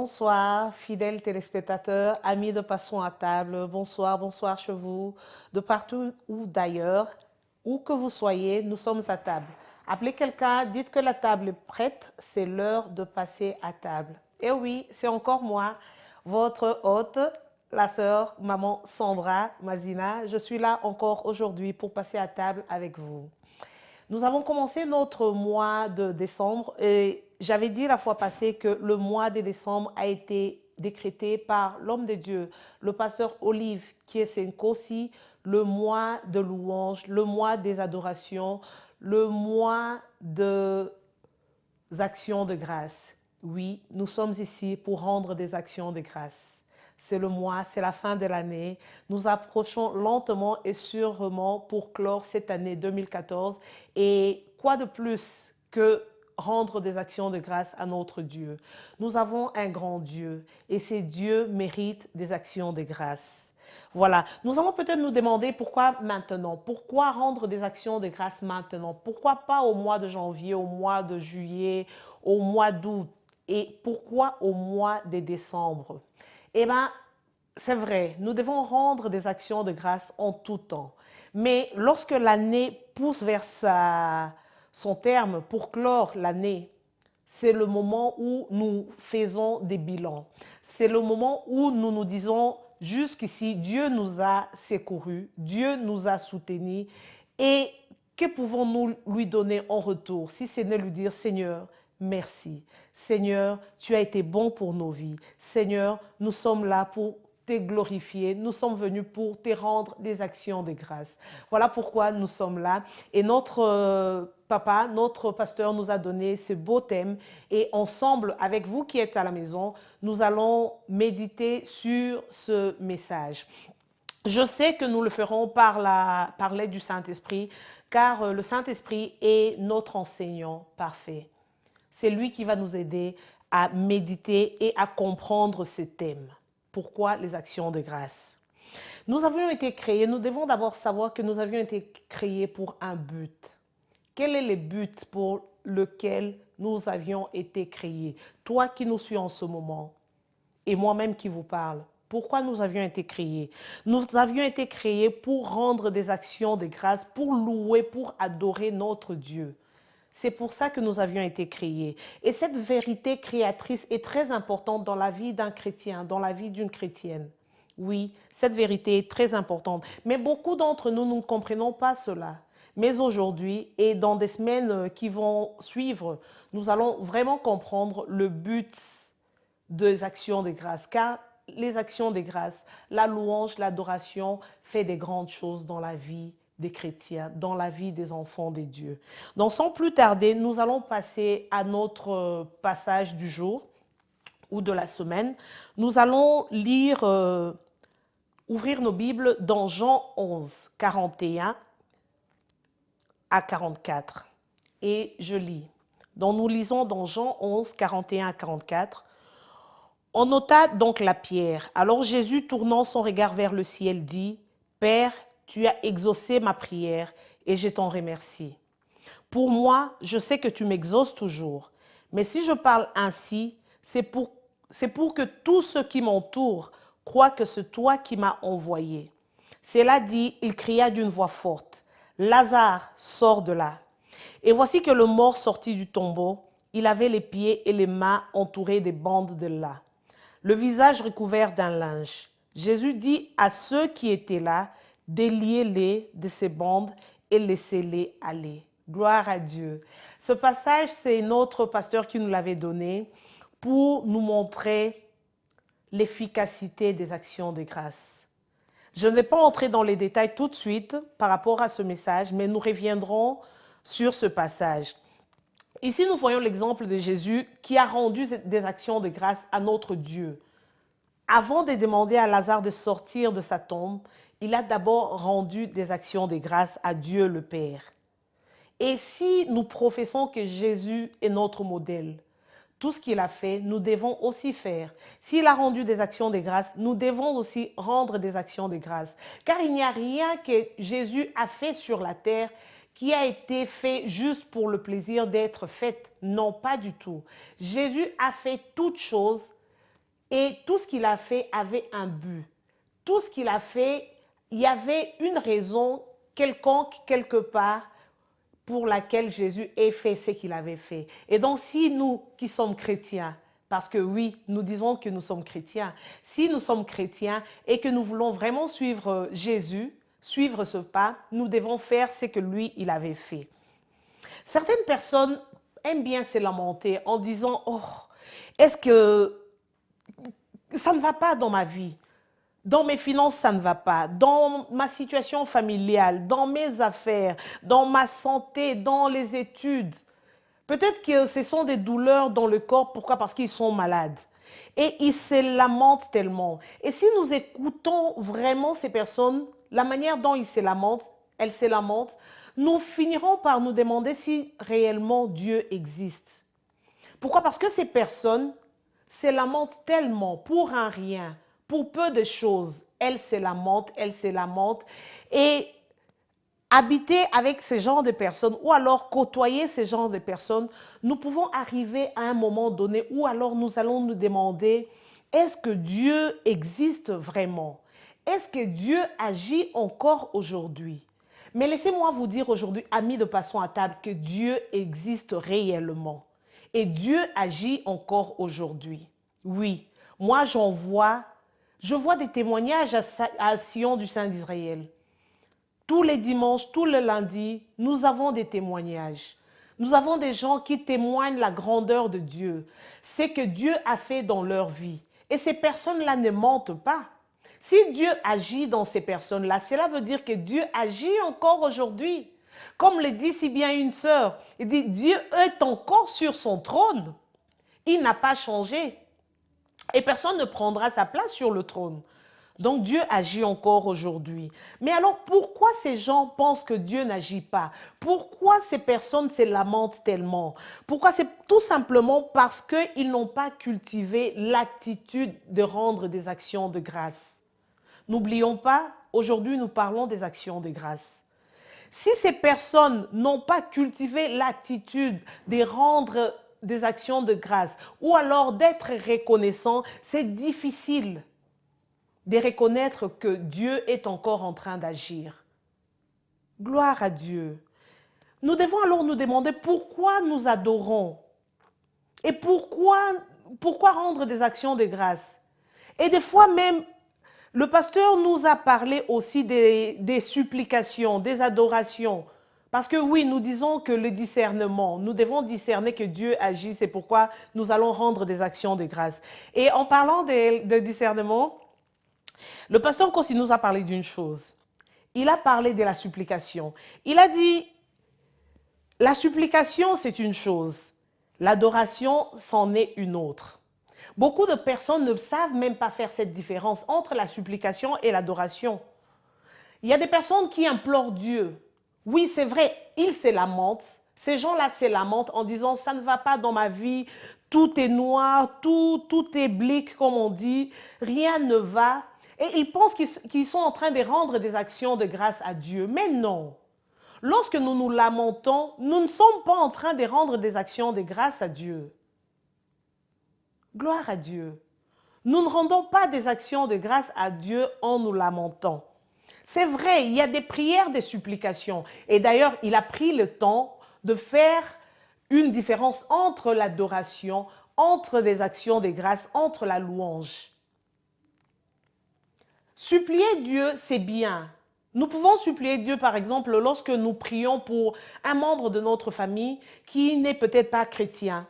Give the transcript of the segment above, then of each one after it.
Bonsoir, fidèles téléspectateurs, amis de Passons à table. Bonsoir, bonsoir chez vous, de partout ou d'ailleurs, où que vous soyez, nous sommes à table. Appelez quelqu'un, dites que la table est prête, c'est l'heure de passer à table. Et oui, c'est encore moi, votre hôte, la sœur, maman Sandra Mazina. Je suis là encore aujourd'hui pour passer à table avec vous. Nous avons commencé notre mois de décembre et j'avais dit la fois passée que le mois de décembre a été décrété par l'homme de Dieu, le pasteur Olive Kiesenkosi, le mois de louange, le mois des adorations, le mois des actions de grâce. Oui, nous sommes ici pour rendre des actions de grâce. C'est le mois, c'est la fin de l'année. Nous approchons lentement et sûrement pour clore cette année 2014. Et quoi de plus que rendre des actions de grâce à notre Dieu? Nous avons un grand Dieu et ces dieux méritent des actions de grâce. Voilà, nous allons peut-être nous demander pourquoi maintenant, pourquoi rendre des actions de grâce maintenant, pourquoi pas au mois de janvier, au mois de juillet, au mois d'août et pourquoi au mois de décembre? Eh bien, c'est vrai, nous devons rendre des actions de grâce en tout temps. Mais lorsque l'année pousse vers son terme pour clore l'année, c'est le moment où nous faisons des bilans. C'est le moment où nous nous disons, jusqu'ici, Dieu nous a secourus, Dieu nous a soutenus. Et que pouvons-nous lui donner en retour si ce n'est lui dire, Seigneur, merci. Seigneur, tu as été bon pour nos vies. Seigneur, nous sommes là pour te glorifier. Nous sommes venus pour te rendre des actions de grâce. Voilà pourquoi nous sommes là. Et notre papa, notre pasteur nous a donné ce beau thème. Et ensemble, avec vous qui êtes à la maison, nous allons méditer sur ce message. Je sais que nous le ferons par l'aide du Saint-Esprit, car le Saint-Esprit est notre enseignant parfait. C'est lui qui va nous aider à méditer et à comprendre ces thèmes. Pourquoi les actions de grâce? Nous avions été créés, nous devons d'abord savoir que nous avions été créés pour un but. Quel est le but pour lequel nous avions été créés? Toi qui nous suis en ce moment et moi-même qui vous parle. Pourquoi nous avions été créés? Nous avions été créés pour rendre des actions de grâce, pour louer, pour adorer notre Dieu. C'est pour ça que nous avions été créés. Et cette vérité créatrice est très importante dans la vie d'un chrétien, dans la vie d'une chrétienne. Oui, cette vérité est très importante. Mais beaucoup d'entre nous, nous ne comprenons pas cela. Mais aujourd'hui et dans des semaines qui vont suivre, nous allons vraiment comprendre le but des actions de grâce. Car les actions de grâce, la louange, l'adoration fait des grandes choses dans la vie des chrétiens, dans la vie des enfants de Dieu. Donc sans plus tarder, nous allons passer à notre passage du jour ou de la semaine. Nous allons lire, ouvrir nos Bibles dans Jean 11, 41 à 44. Et je lis. Donc nous lisons dans Jean 11, 41 à 44. On nota donc la pierre. Alors Jésus, tournant son regard vers le ciel, dit, « Père, tu as exaucé ma prière et je t'en remercie. Pour moi, je sais que tu m'exauces toujours. Mais si je parle ainsi, c'est pour que tous ceux qui m'entourent croient que c'est toi qui m'as envoyé. » Cela dit, il cria d'une voix forte, « Lazare, sors de là. » Et voici que le mort sortit du tombeau. Il avait les pieds et les mains entourés des bandes de lin, le visage recouvert d'un linge. Jésus dit à ceux qui étaient là, déliez-les de ces bandes et laissez-les aller. Gloire à Dieu. Ce passage, c'est notre pasteur qui nous l'avait donné pour nous montrer l'efficacité des actions de grâce. Je ne vais pas entrer dans les détails tout de suite par rapport à ce message, mais nous reviendrons sur ce passage. Ici, nous voyons l'exemple de Jésus qui a rendu des actions de grâce à notre Dieu. Avant de demander à Lazare de sortir de sa tombe, il a d'abord rendu des actions de grâce à Dieu le Père. Et si nous professons que Jésus est notre modèle, tout ce qu'il a fait, nous devons aussi faire. S'il a rendu des actions de grâce, nous devons aussi rendre des actions de grâce. Car il n'y a rien que Jésus a fait sur la terre qui a été fait juste pour le plaisir d'être fait. Non, pas du tout. Jésus a fait toutes choses Et tout ce qu'il a fait avait un but. Tout ce qu'il a fait, il y avait une raison quelconque, quelque part, pour laquelle Jésus ait fait ce qu'il avait fait. Et donc, si nous qui sommes chrétiens, parce que oui, nous disons que nous sommes chrétiens, si nous sommes chrétiens et que nous voulons vraiment suivre Jésus, suivre ce pas, nous devons faire ce que lui, il avait fait. Certaines personnes aiment bien se lamenter en disant « Oh, est-ce que ça ne va pas dans ma vie? Dans mes finances, ça ne va pas. Dans ma situation familiale, dans mes affaires, dans ma santé, dans les études. Peut-être que ce sont des douleurs dans le corps. Pourquoi? Parce qu'ils sont malades. Et ils se lamentent tellement. Et si nous écoutons vraiment ces personnes, la manière dont elles se lamentent, nous finirons par nous demander si réellement Dieu existe. Pourquoi? Parce que ces personnes se lamentent tellement pour un rien, pour peu de choses. Elles se lamentent. Et habiter avec ce genre de personnes ou alors côtoyer ce genre de personnes, nous pouvons arriver à un moment donné où alors nous allons nous demander, est-ce que Dieu existe vraiment? Est-ce que Dieu agit encore aujourd'hui? Mais laissez-moi vous dire aujourd'hui, amis de Passons à table, que Dieu existe réellement. Et Dieu agit encore aujourd'hui. Oui, moi je vois des témoignages à Sion du Saint d'Israël. Tous les dimanches, tous les lundis, nous avons des témoignages. Nous avons des gens qui témoignent la grandeur de Dieu, ce que Dieu a fait dans leur vie. Et ces personnes-là ne mentent pas. Si Dieu agit dans ces personnes-là, cela veut dire que Dieu agit encore aujourd'hui. Comme le dit si bien une sœur, il dit, Dieu est encore sur son trône. Il n'a pas changé. Et personne ne prendra sa place sur le trône. Donc Dieu agit encore aujourd'hui. Mais alors pourquoi ces gens pensent que Dieu n'agit pas? Pourquoi ces personnes se lamentent tellement? Pourquoi? C'est tout simplement parce qu'ils n'ont pas cultivé l'attitude de rendre des actions de grâce. N'oublions pas, aujourd'hui nous parlons des actions de grâce. Si ces personnes n'ont pas cultivé l'attitude de rendre des actions de grâce ou alors d'être reconnaissants, c'est difficile de reconnaître que Dieu est encore en train d'agir. Gloire à Dieu. Nous devons alors nous demander pourquoi nous adorons et pourquoi rendre des actions de grâce. Et des fois même, le pasteur nous a parlé aussi des supplications, des adorations. Parce que oui, nous disons que le discernement, nous devons discerner que Dieu agit, c'est pourquoi nous allons rendre des actions de grâce. Et en parlant de discernement, le pasteur Kossi nous a parlé d'une chose. Il a parlé de la supplication. Il a dit, la supplication c'est une chose, l'adoration c'en est une autre. Beaucoup de personnes ne savent même pas faire cette différence entre la supplication et l'adoration. Il y a des personnes qui implorent Dieu. Oui, c'est vrai, ils se lamentent. Ces gens-là se lamentent en disant « ça ne va pas dans ma vie, tout est noir, tout est blic comme on dit, rien ne va ». Et ils pensent qu'ils sont en train de rendre des actions de grâce à Dieu. Mais non. Lorsque nous nous lamentons, nous ne sommes pas en train de rendre des actions de grâce à Dieu. Gloire à Dieu. Nous ne rendons pas des actions de grâce à Dieu en nous lamentant. C'est vrai, il y a des prières, des supplications. Et d'ailleurs, il a pris le temps de faire une différence entre l'adoration, entre des actions de grâce, entre la louange. Supplier Dieu, c'est bien. Nous pouvons supplier Dieu, par exemple, lorsque nous prions pour un membre de notre famille qui n'est peut-être pas chrétien.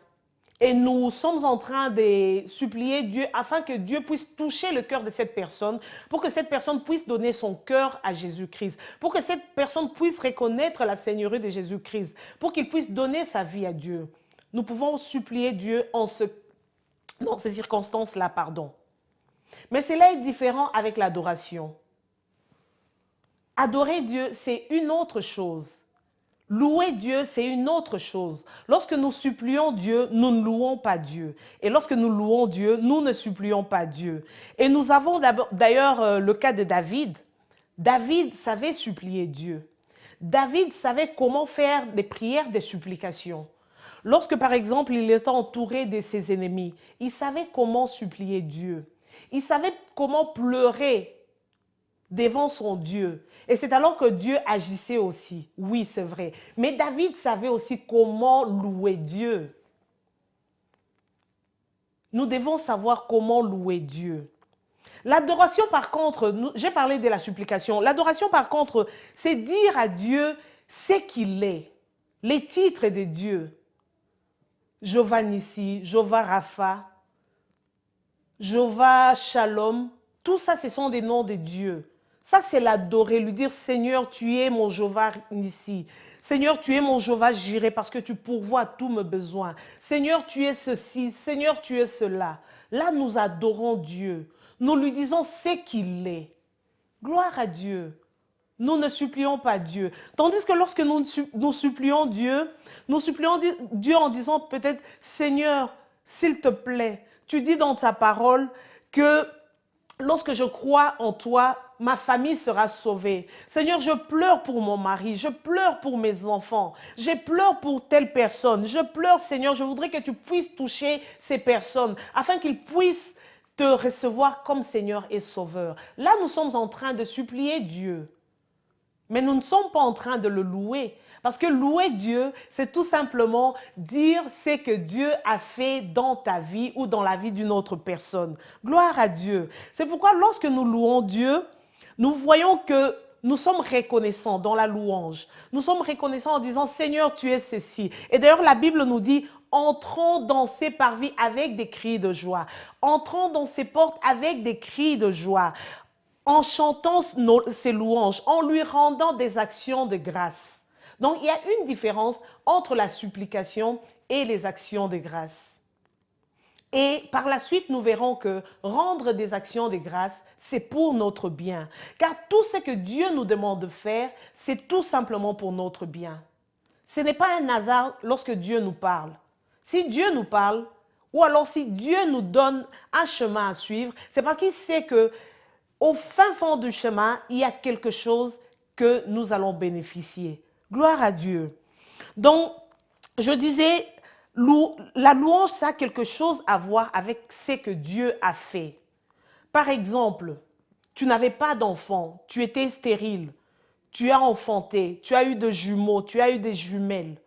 Et nous sommes en train de supplier Dieu afin que Dieu puisse toucher le cœur de cette personne, pour que cette personne puisse donner son cœur à Jésus-Christ, pour que cette personne puisse reconnaître la Seigneurie de Jésus-Christ, pour qu'il puisse donner sa vie à Dieu. Nous pouvons supplier Dieu dans ces circonstances-là, pardon. Mais cela est différent avec l'adoration. Adorer Dieu, c'est une autre chose. Louer Dieu, c'est une autre chose. Lorsque nous supplions Dieu, nous ne louons pas Dieu. Et lorsque nous louons Dieu, nous ne supplions pas Dieu. Et nous avons d'ailleurs le cas de David. David savait supplier Dieu. David savait comment faire des prières, des supplications. Lorsque, par exemple, il était entouré de ses ennemis, il savait comment supplier Dieu. Il savait comment pleurer devant son Dieu. Et c'est alors que Dieu agissait aussi. Oui, c'est vrai. Mais David savait aussi comment louer Dieu. Nous devons savoir comment louer Dieu. L'adoration, par contre, j'ai parlé de la supplication. L'adoration, par contre, c'est dire à Dieu ce qu'il est. Les titres de Dieu. Jéhovah Nissi, Jéhovah Rapha, Jéhovah Shalom. Tout ça, ce sont des noms de Dieu. Ça, c'est l'adorer, lui dire, Seigneur, tu es mon Jéhovah Nissi. Seigneur, tu es mon Jéhovah Jireh parce que tu pourvois tous mes besoins. Seigneur, tu es ceci. Seigneur, tu es cela. Là, nous adorons Dieu. Nous lui disons ce qu'il est. Gloire à Dieu. Nous ne supplions pas Dieu. Tandis que lorsque nous supplions Dieu Dieu en disant peut-être, Seigneur, s'il te plaît, tu dis dans ta parole que lorsque je crois en toi, ma famille sera sauvée. Seigneur, je pleure pour mon mari, je pleure pour mes enfants, je pleure pour telle personne, je pleure, Seigneur, je voudrais que tu puisses toucher ces personnes afin qu'ils puissent te recevoir comme Seigneur et Sauveur. Là, nous sommes en train de supplier Dieu. Mais nous ne sommes pas en train de le louer. Parce que louer Dieu, c'est tout simplement dire ce que Dieu a fait dans ta vie ou dans la vie d'une autre personne. Gloire à Dieu. C'est pourquoi lorsque nous louons Dieu, nous voyons que nous sommes reconnaissants dans la louange. Nous sommes reconnaissants en disant, Seigneur, tu es ceci. Et d'ailleurs, la Bible nous dit, entrons dans ses parvis avec des cris de joie. Entrons dans ses portes avec des cris de joie. En chantant ses louanges, en lui rendant des actions de grâce. Donc, il y a une différence entre la supplication et les actions de grâce. Et par la suite, nous verrons que rendre des actions de grâce, c'est pour notre bien. Car tout ce que Dieu nous demande de faire, c'est tout simplement pour notre bien. Ce n'est pas un hasard lorsque Dieu nous parle. Si Dieu nous parle, ou alors si Dieu nous donne un chemin à suivre, c'est parce qu'il sait que au fin fond du chemin, il y a quelque chose que nous allons bénéficier. Gloire à Dieu. Donc, je disais, la louange, ça a quelque chose à voir avec ce que Dieu a fait. Par exemple, tu n'avais pas d'enfant, tu étais stérile, tu as enfanté, tu as eu des jumeaux, tu as eu des jumelles.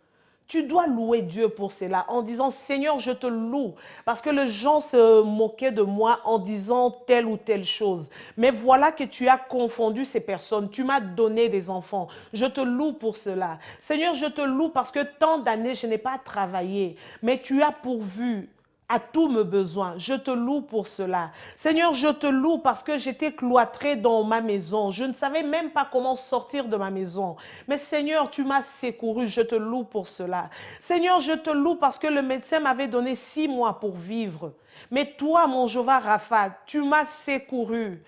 Tu dois louer Dieu pour cela en disant, Seigneur, je te loue. Parce que les gens se moquaient de moi en disant telle ou telle chose. Mais voilà que tu as confondu ces personnes. Tu m'as donné des enfants. Je te loue pour cela. Seigneur, je te loue parce que tant d'années, je n'ai pas travaillé. Mais tu as pourvu à tous mes besoins. Je te loue pour cela. Seigneur, je te loue parce que j'étais cloîtrée dans ma maison. Je ne savais même pas comment sortir de ma maison. Mais Seigneur, tu m'as secouru. Je te loue pour cela. Seigneur, je te loue parce que le médecin m'avait donné 6 mois pour vivre. Mais toi, mon Jéhovah Rapha, tu m'as secouru.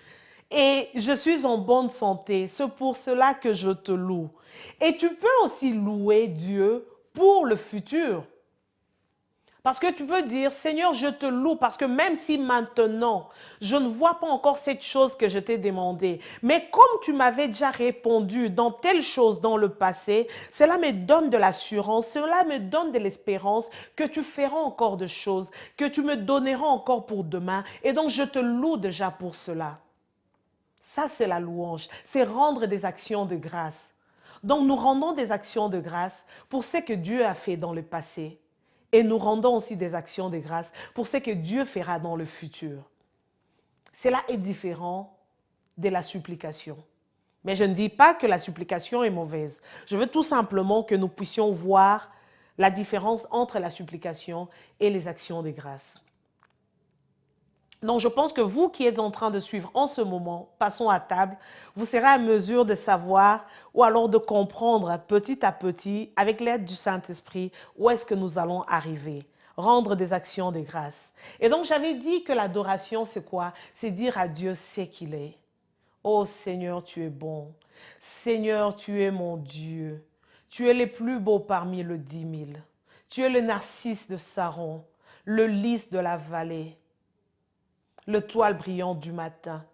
Et je suis en bonne santé. C'est pour cela que je te loue. Et tu peux aussi louer Dieu pour le futur. Parce que tu peux dire, Seigneur, je te loue parce que même si maintenant, je ne vois pas encore cette chose que je t'ai demandé, mais comme tu m'avais déjà répondu dans telle chose dans le passé, cela me donne de l'assurance, cela me donne de l'espérance que tu feras encore de choses, que tu me donneras encore pour demain. Et donc, je te loue déjà pour cela. Ça, c'est la louange. C'est rendre des actions de grâce. Donc, nous rendons des actions de grâce pour ce que Dieu a fait dans le passé. Et nous rendons aussi des actions de grâce pour ce que Dieu fera dans le futur. Cela est différent de la supplication. Mais je ne dis pas que la supplication est mauvaise. Je veux tout simplement que nous puissions voir la différence entre la supplication et les actions de grâce. Donc, je pense que vous qui êtes en train de suivre en ce moment, passons à table, vous serez à mesure de savoir ou alors de comprendre petit à petit, avec l'aide du Saint-Esprit, où est-ce que nous allons arriver. Rendre des actions de grâce. Et donc, j'avais dit que l'adoration, c'est quoi? C'est dire à Dieu ce qu'il est. Oh Seigneur, tu es bon. Seigneur, tu es mon Dieu. Tu es le plus beau parmi les 10 000. Tu es le narcisse de Saron, le lys de la vallée. Le toile brillant du matin.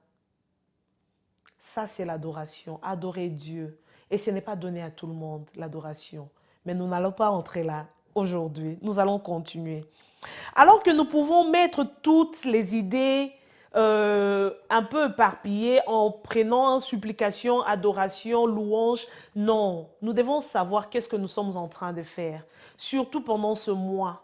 Ça, c'est l'adoration. Adorer Dieu. Et ce n'est pas donné à tout le monde, l'adoration. Mais nous n'allons pas entrer là. aujourd'hui. Nous allons continuer. Alors que nous pouvons mettre toutes les idées un peu éparpillées en prenant supplication, adoration, louange, non, nous devons savoir qu'est-ce que nous sommes en train de faire, surtout pendant ce mois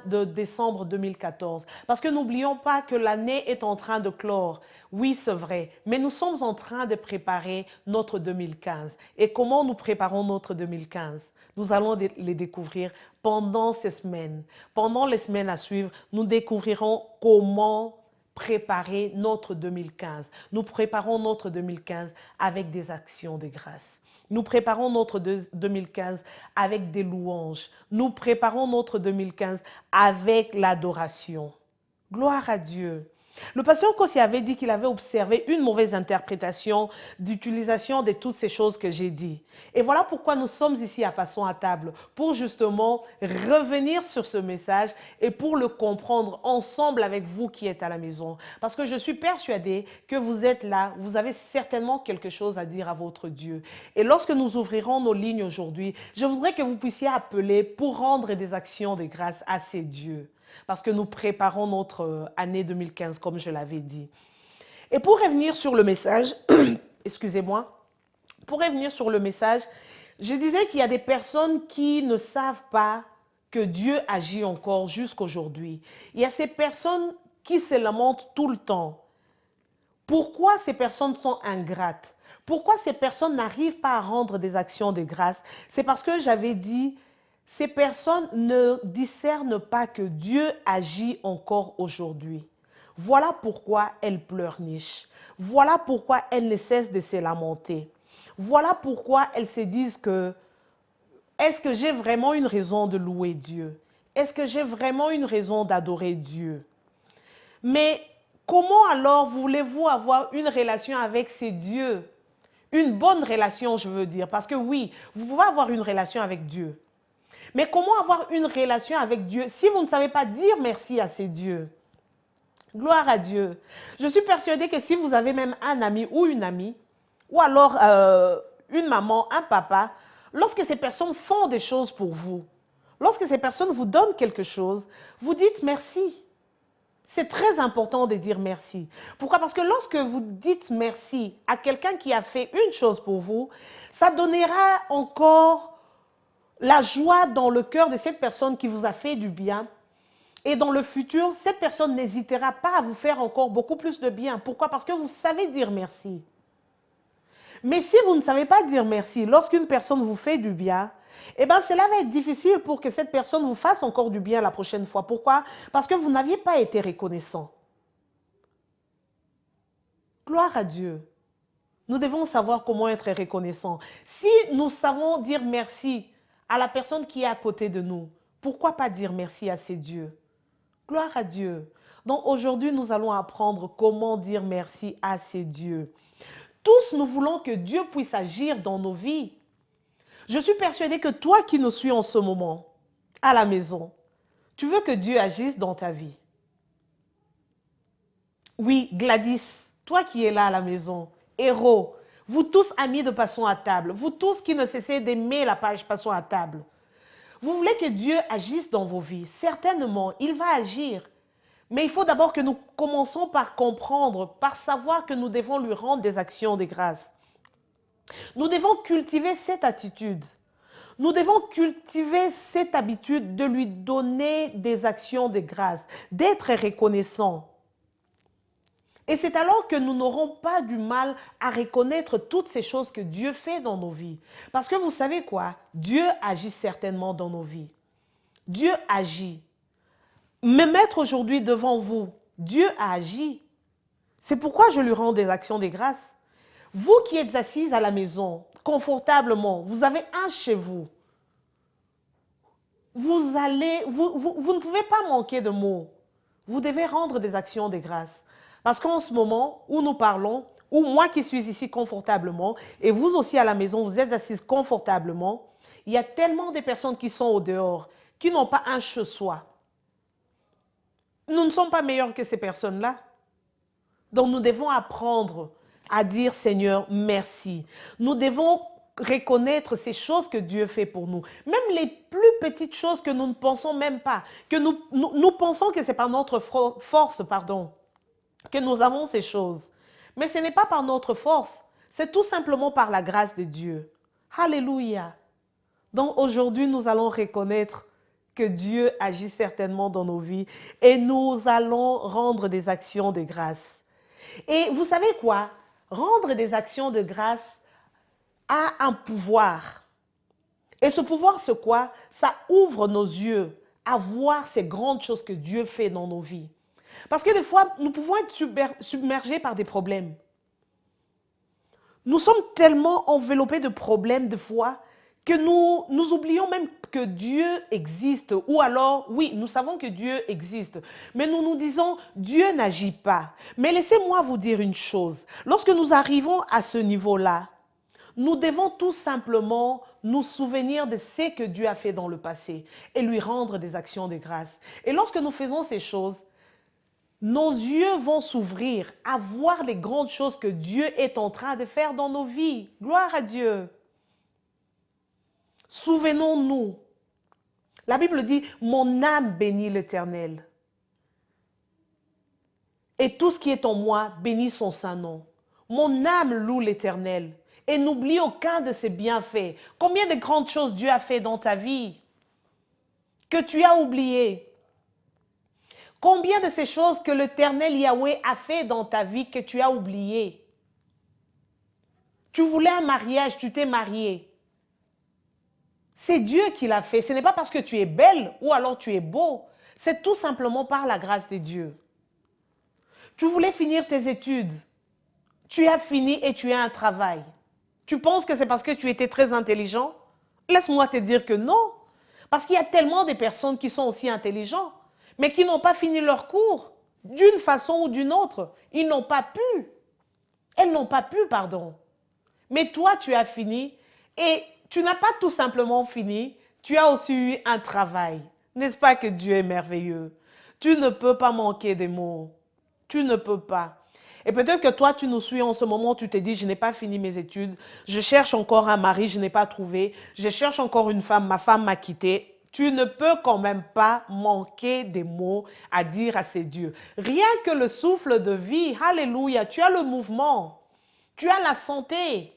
de décembre 2014. Parce que n'oublions pas que l'année est en train de clore. Oui, c'est vrai, mais nous sommes en train de préparer notre 2015. Et comment nous préparons notre 2015? Nous allons les découvrir pendant ces semaines. Pendant les semaines à suivre, nous découvrirons comment préparer notre 2015. Nous préparons notre 2015 avec des actions de grâce. Nous préparons notre 2015 avec des louanges. Nous préparons notre 2015 avec l'adoration. Gloire à Dieu. Le pasteur Kossi avait dit qu'il avait observé une mauvaise interprétation d'utilisation de toutes ces choses que j'ai dit. Et voilà pourquoi nous sommes ici à Passons à table, pour justement revenir sur ce message et pour le comprendre ensemble avec vous qui êtes à la maison. Parce que je suis persuadée que vous êtes là, vous avez certainement quelque chose à dire à votre Dieu. Et lorsque nous ouvrirons nos lignes aujourd'hui, je voudrais que vous puissiez appeler pour rendre des actions de grâce à ces dieux. Parce que nous préparons notre année 2015, comme je l'avais dit. Et pour revenir sur le message, excusez-moi, pour revenir sur le message, je disais qu'il y a des personnes qui ne savent pas que Dieu agit encore jusqu'aujourd'hui. Il y a ces personnes qui se lamentent tout le temps. Pourquoi ces personnes sont ingrates? Pourquoi ces personnes n'arrivent pas à rendre des actions de grâce? C'est parce que j'avais dit, ces personnes ne discernent pas que Dieu agit encore aujourd'hui. Voilà pourquoi elles pleurnichent. Voilà pourquoi elles ne cessent de se lamenter. Voilà pourquoi elles se disent que est-ce que j'ai vraiment une raison de louer Dieu? Est-ce que j'ai vraiment une raison d'adorer Dieu? Mais comment alors voulez-vous avoir une relation avec ces dieux? Une bonne relation, je veux dire. Parce que oui, vous pouvez avoir une relation avec Dieu. Mais comment avoir une relation avec Dieu si vous ne savez pas dire merci à ces dieux? Gloire à Dieu. Je suis persuadée que si vous avez même un ami ou une amie, ou alors une maman, un papa, lorsque ces personnes font des choses pour vous, lorsque ces personnes vous donnent quelque chose, vous dites merci. C'est très important de dire merci. Pourquoi? Parce que lorsque vous dites merci à quelqu'un qui a fait une chose pour vous, ça donnera encore la joie dans le cœur de cette personne qui vous a fait du bien. Et dans le futur, cette personne n'hésitera pas à vous faire encore beaucoup plus de bien. Pourquoi? Parce que vous savez dire merci. Mais si vous ne savez pas dire merci, lorsqu'une personne vous fait du bien, eh bien, cela va être difficile pour que cette personne vous fasse encore du bien la prochaine fois. Pourquoi? Parce que vous n'aviez pas été reconnaissant. Gloire à Dieu. Nous devons savoir comment être reconnaissant. Si nous savons dire merci à la personne qui est à côté de nous, pourquoi pas dire merci à ces dieux? Gloire à Dieu. Donc aujourd'hui, nous allons apprendre comment dire merci à ces dieux. Tous, nous voulons que Dieu puisse agir dans nos vies. Je suis persuadée que toi qui nous suis en ce moment, à la maison, tu veux que Dieu agisse dans ta vie. Oui, Gladys, toi qui es là à la maison, Héros, vous tous amis de Passons à table, vous tous qui ne cessez d'aimer la page Passons à table, vous voulez que Dieu agisse dans vos vies. Certainement, il va agir. Mais il faut d'abord que nous commençons par comprendre, par savoir que nous devons lui rendre des actions de grâce. Nous devons cultiver cette attitude. Nous devons cultiver cette habitude de lui donner des actions de grâce, d'être reconnaissant. Et c'est alors que nous n'aurons pas du mal à reconnaître toutes ces choses que Dieu fait dans nos vies. Parce que vous savez quoi? Dieu agit certainement dans nos vies. Dieu agit. Me mettre aujourd'hui devant vous, Dieu a agi. C'est pourquoi je lui rends des actions de grâce. Vous qui êtes assises à la maison, confortablement, vous avez un chez vous. Vous ne pouvez pas manquer de mots. Vous devez rendre des actions de grâce. Parce qu'en ce moment où nous parlons, ou moi qui suis ici confortablement, et vous aussi à la maison, vous êtes assises confortablement, il y a tellement de personnes qui sont au dehors, qui n'ont pas un chez soi. Nous ne sommes pas meilleurs que ces personnes-là. Donc nous devons apprendre à dire Seigneur, merci. Nous devons reconnaître ces choses que Dieu fait pour nous. Même les plus petites choses que nous ne pensons même pas, que nous pensons que c'est par notre force, que nous avons ces choses. Mais ce n'est pas par notre force, c'est tout simplement par la grâce de Dieu. Alléluia. Donc aujourd'hui, nous allons reconnaître que Dieu agit certainement dans nos vies et nous allons rendre des actions de grâce. Et vous savez quoi? Rendre des actions de grâce a un pouvoir. Et ce pouvoir, c'est quoi? Ça ouvre nos yeux à voir ces grandes choses que Dieu fait dans nos vies. Parce que des fois, nous pouvons être submergés par des problèmes. Nous sommes tellement enveloppés de problèmes, de foi, que nous oublions même que Dieu existe. Ou alors, oui, nous savons que Dieu existe, mais nous nous disons, Dieu n'agit pas. Mais laissez-moi vous dire une chose. Lorsque nous arrivons à ce niveau-là, nous devons tout simplement nous souvenir de ce que Dieu a fait dans le passé et lui rendre des actions de grâce. Et lorsque nous faisons ces choses, nos yeux vont s'ouvrir à voir les grandes choses que Dieu est en train de faire dans nos vies. Gloire à Dieu. Souvenons-nous. La Bible dit, mon âme bénit l'Éternel. Et tout ce qui est en moi bénit son saint nom. Mon âme loue l'Éternel. Et n'oublie aucun de ses bienfaits. Combien de grandes choses Dieu a fait dans ta vie que tu as oubliées? Combien de ces choses que l'Éternel Yahweh a fait dans ta vie que tu as oubliées? Tu voulais un mariage, tu t'es marié. C'est Dieu qui l'a fait. Ce n'est pas parce que tu es belle ou alors tu es beau. C'est tout simplement par la grâce de Dieu. Tu voulais finir tes études. Tu as fini et tu as un travail. Tu penses que c'est parce que tu étais très intelligent? Laisse-moi te dire que non. Parce qu'il y a tellement de personnes qui sont aussi intelligents, mais qui n'ont pas fini leur cours, d'une façon ou d'une autre. Ils n'ont pas pu. Elles n'ont pas pu, pardon. Mais toi, tu as fini et tu n'as pas tout simplement fini, tu as aussi eu un travail. N'est-ce pas que Dieu est merveilleux? Tu ne peux pas manquer des mots. Tu ne peux pas. Et peut-être que toi, tu nous suis en ce moment, tu te dis, je n'ai pas fini mes études, je cherche encore un mari, je n'ai pas trouvé, je cherche encore une femme, ma femme m'a quitté. Tu ne peux quand même pas manquer des mots à dire à ces dieux. Rien que le souffle de vie, alléluia, tu as le mouvement, tu as la santé.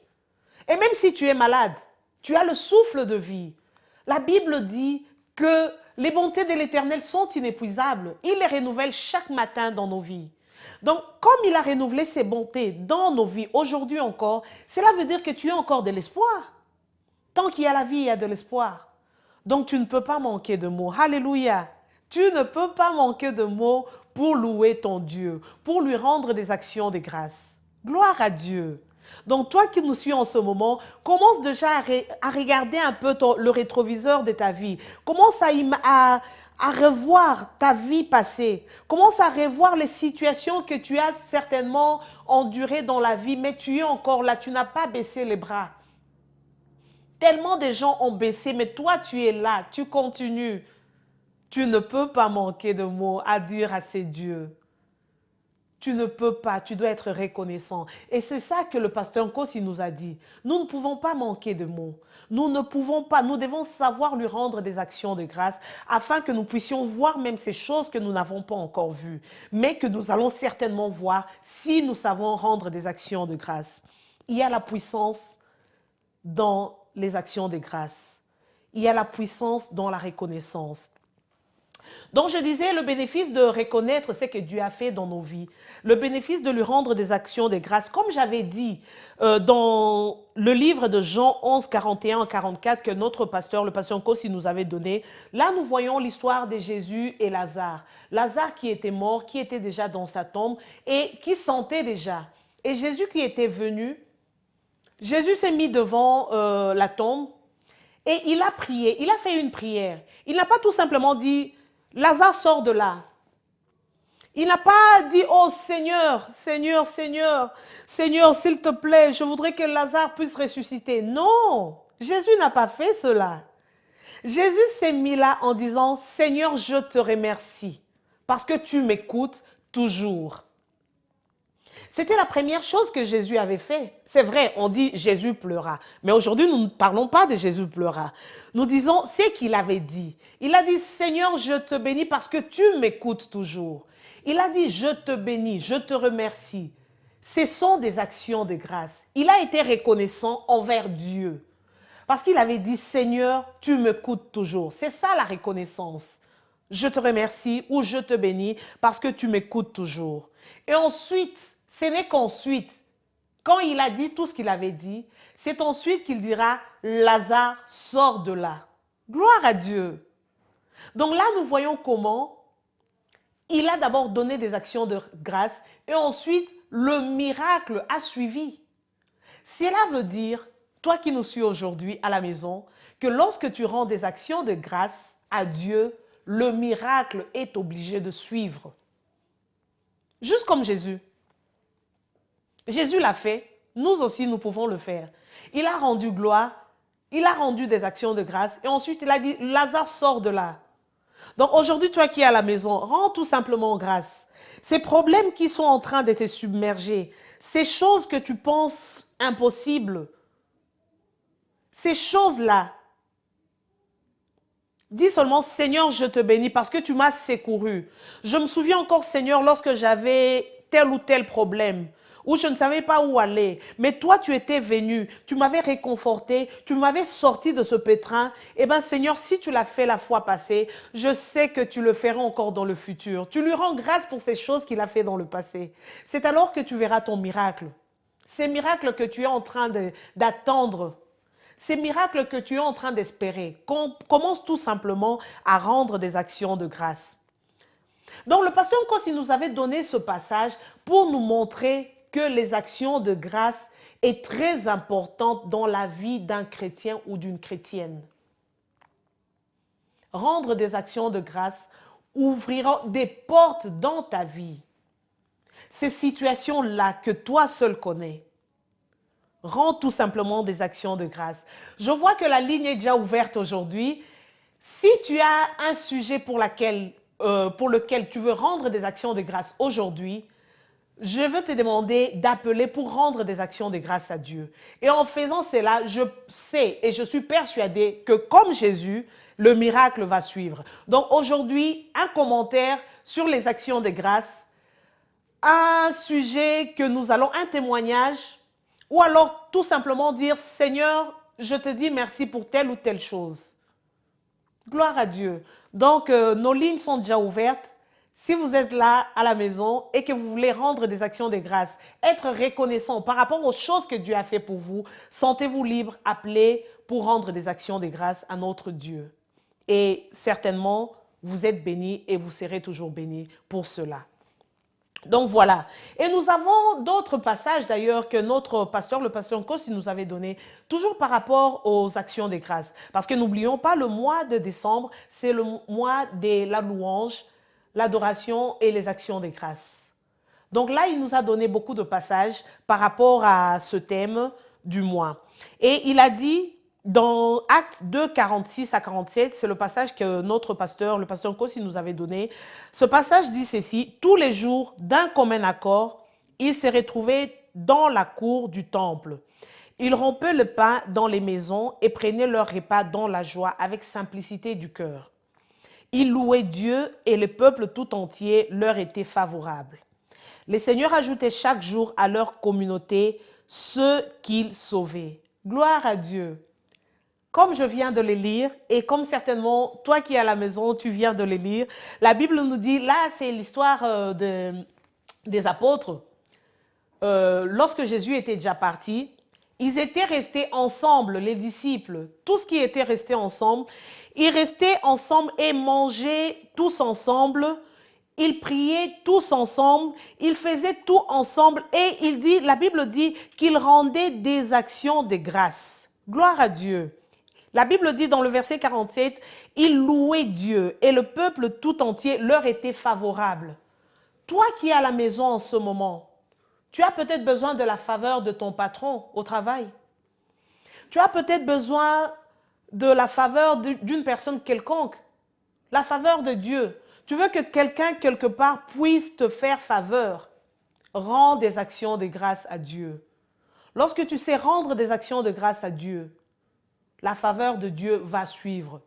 Et même si tu es malade, tu as le souffle de vie. La Bible dit que les bontés de l'Éternel sont inépuisables. Il les renouvelle chaque matin dans nos vies. Donc, comme il a renouvelé ses bontés dans nos vies aujourd'hui encore, cela veut dire que tu as encore de l'espoir. Tant qu'il y a la vie, il y a de l'espoir. Donc, tu ne peux pas manquer de mots. Alléluia. Tu ne peux pas manquer de mots pour louer ton Dieu, pour lui rendre des actions de grâce. Gloire à Dieu. Donc, toi qui nous suis en ce moment, commence déjà à regarder un peu le rétroviseur de ta vie. Commence à revoir ta vie passée. Commence à revoir les situations que tu as certainement endurées dans la vie, mais tu es encore là, tu n'as pas baissé les bras. Tellement de gens ont baissé, mais toi, tu es là, tu continues. Tu ne peux pas manquer de mots à dire à ces dieux. Tu ne peux pas, tu dois être reconnaissant. Et c'est ça que le pasteur Nkosi nous a dit. Nous ne pouvons pas manquer de mots. Nous ne pouvons pas, nous devons savoir lui rendre des actions de grâce afin que nous puissions voir même ces choses que nous n'avons pas encore vues, mais que nous allons certainement voir si nous savons rendre des actions de grâce. Il y a la puissance dans les actions de grâce. Il y a la puissance dans la reconnaissance. Donc je disais, le bénéfice de reconnaître ce que Dieu a fait dans nos vies, le bénéfice de lui rendre des actions de grâce, comme j'avais dit dans le livre de Jean 11, 41 à 44 que notre pasteur, le pasteur Nkosi nous avait donné, là nous voyons l'histoire de Jésus et Lazare. Lazare qui était mort, qui était déjà dans sa tombe et qui sentait déjà. Et Jésus qui était venu, Jésus s'est mis devant la tombe et il a prié, il a fait une prière. Il n'a pas tout simplement dit, Lazare sort de là. Il n'a pas dit, oh Seigneur, Seigneur, Seigneur, Seigneur, s'il te plaît, je voudrais que Lazare puisse ressusciter. Non, Jésus n'a pas fait cela. Jésus s'est mis là en disant, Seigneur, je te remercie parce que tu m'écoutes toujours. C'était la première chose que Jésus avait fait. C'est vrai, on dit Jésus pleura. Mais aujourd'hui, nous ne parlons pas de Jésus pleura. Nous disons ce qu'il avait dit. Il a dit, Seigneur, je te bénis parce que tu m'écoutes toujours. Il a dit, je te bénis, je te remercie. Ce sont des actions de grâce. Il a été reconnaissant envers Dieu. Parce qu'il avait dit, Seigneur, tu m'écoutes toujours. C'est ça la reconnaissance. Je te remercie ou je te bénis parce que tu m'écoutes toujours. Et ensuite, ce n'est qu'ensuite, quand il a dit tout ce qu'il avait dit, c'est ensuite qu'il dira, Lazare, sors de là. Gloire à Dieu. Donc là, nous voyons comment il a d'abord donné des actions de grâce et ensuite, le miracle a suivi. Cela veut dire, toi qui nous suis aujourd'hui à la maison, que lorsque tu rends des actions de grâce à Dieu, le miracle est obligé de suivre. Juste comme Jésus. Jésus l'a fait, nous aussi nous pouvons le faire. Il a rendu gloire, il a rendu des actions de grâce et ensuite il a dit, Lazare sort de là. Donc aujourd'hui, toi qui es à la maison, rends tout simplement grâce. Ces problèmes qui sont en train de te submerger, ces choses que tu penses impossibles, ces choses-là, dis seulement, Seigneur, je te bénis parce que tu m'as secouru. Je me souviens encore, Seigneur, lorsque j'avais tel ou tel problème, où je ne savais pas où aller. Mais toi, tu étais venu, tu m'avais réconforté, tu m'avais sorti de ce pétrin. Eh bien, Seigneur, si tu l'as fait la fois passée, je sais que tu le feras encore dans le futur. Tu lui rends grâce pour ces choses qu'il a fait dans le passé. C'est alors que tu verras ton miracle. Ces miracles que tu es en train d'attendre, ces miracles que tu es en train d'espérer, commence tout simplement à rendre des actions de grâce. Donc le pasteur Nkosi nous avait donné ce passage pour nous montrer que les actions de grâce est très importante dans la vie d'un chrétien ou d'une chrétienne. Rendre des actions de grâce ouvrira des portes dans ta vie. Ces situations-là que toi seul connais. Rends tout simplement des actions de grâce. Je vois que la ligne est déjà ouverte aujourd'hui. Si tu as un sujet pour lequel tu veux rendre des actions de grâce aujourd'hui, je veux te demander d'appeler pour rendre des actions de grâce à Dieu. Et en faisant cela, je sais et je suis persuadée que comme Jésus, le miracle va suivre. Donc aujourd'hui, un commentaire sur les actions de grâce, un sujet que nous allons, un témoignage, ou alors tout simplement dire, Seigneur, je te dis merci pour telle ou telle chose. Gloire à Dieu. Donc, nos lignes sont déjà ouvertes. Si vous êtes là à la maison et que vous voulez rendre des actions de grâce, être reconnaissant par rapport aux choses que Dieu a fait pour vous, sentez-vous libre, appelez pour rendre des actions de grâce à notre Dieu. Et certainement, vous êtes bénis et vous serez toujours bénis pour cela. Donc voilà. Et nous avons d'autres passages d'ailleurs que notre pasteur, le pasteur Nkosi, nous avait donné, toujours par rapport aux actions de grâce. Parce que n'oublions pas, le mois de décembre, c'est le mois de la louange, l'adoration et les actions de grâce. Donc là, il nous a donné beaucoup de passages par rapport à ce thème du mois. Et il a dit, dans Actes 2, 46 à 47, c'est le passage que notre pasteur, le pasteur Nkosi, nous avait donné. Ce passage dit ceci, « Tous les jours, d'un commun accord, ils se retrouvaient dans la cour du temple. Ils rompaient le pain dans les maisons et prenaient leur repas dans la joie avec simplicité du cœur. Ils louaient Dieu et le peuple tout entier leur était favorable. Le Seigneur ajoutait chaque jour à leur communauté ceux qu'il sauvait. » Gloire à Dieu. Comme je viens de les lire, et comme certainement toi qui es à la maison, tu viens de les lire, la Bible nous dit, là c'est l'histoire des apôtres. Lorsque Jésus était déjà parti, ils étaient restés ensemble, les disciples, tout ce qui était resté ensemble. Ils restaient ensemble et mangeaient tous ensemble. Ils priaient tous ensemble. Ils faisaient tout ensemble. Et la Bible dit qu'ils rendaient des actions de grâce. Gloire à Dieu. La Bible dit dans le verset 47, « Ils louaient Dieu et le peuple tout entier leur était favorable. » Toi qui es à la maison en ce moment, tu as peut-être besoin de la faveur de ton patron au travail. Tu as peut-être besoin de la faveur d'une personne quelconque, la faveur de Dieu. Tu veux que quelqu'un quelque part puisse te faire faveur. Rends des actions de grâce à Dieu. Lorsque tu sais rendre des actions de grâce à Dieu, la faveur de Dieu va suivre.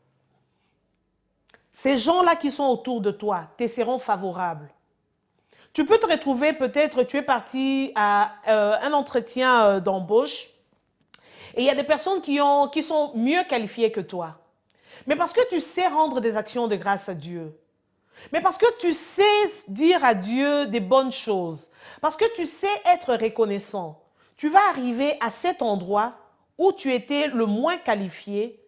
Ces gens-là qui sont autour de toi te seront favorables. Tu peux te retrouver, peut-être, tu es parti à un entretien d'embauche et il y a des personnes qui sont mieux qualifiées que toi. Mais parce que tu sais rendre des actions de grâce à Dieu, mais parce que tu sais dire à Dieu des bonnes choses, parce que tu sais être reconnaissant, tu vas arriver à cet endroit où tu étais le moins qualifié,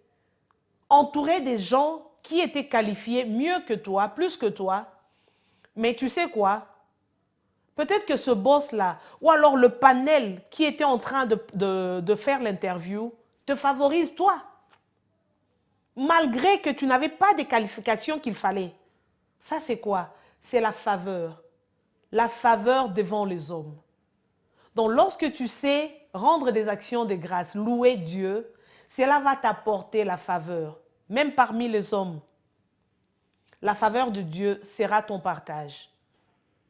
entouré des gens qui étaient qualifiés mieux que toi, plus que toi. Mais tu sais quoi? Peut-être que ce boss-là, ou alors le panel qui était en train de faire l'interview, te favorise toi, malgré que tu n'avais pas des qualifications qu'il fallait. Ça, c'est quoi? C'est la faveur. La faveur devant les hommes. Donc, lorsque tu sais rendre des actions de grâce, louer Dieu, cela va t'apporter la faveur, même parmi les hommes. La faveur de Dieu sera ton partage.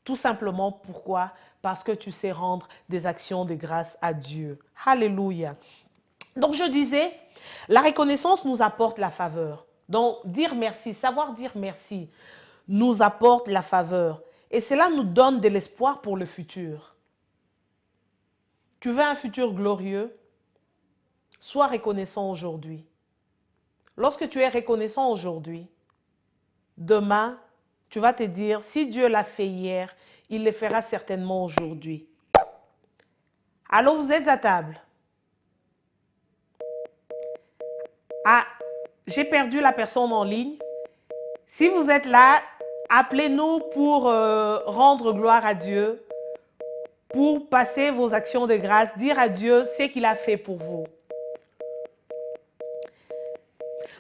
Tout simplement, pourquoi? Parce que tu sais rendre des actions de grâce à Dieu. Alléluia. Donc, je disais, la reconnaissance nous apporte la faveur. Donc, dire merci, savoir dire merci, nous apporte la faveur. Et cela nous donne de l'espoir pour le futur. Tu veux un futur glorieux? Sois reconnaissant aujourd'hui. Lorsque tu es reconnaissant aujourd'hui, demain, tu vas te dire, si Dieu l'a fait hier, il le fera certainement aujourd'hui. Allô, vous êtes à table? Ah, j'ai perdu la personne en ligne. Si vous êtes là, appelez-nous pour rendre gloire à Dieu, pour passer vos actions de grâce, dire à Dieu ce qu'il a fait pour vous.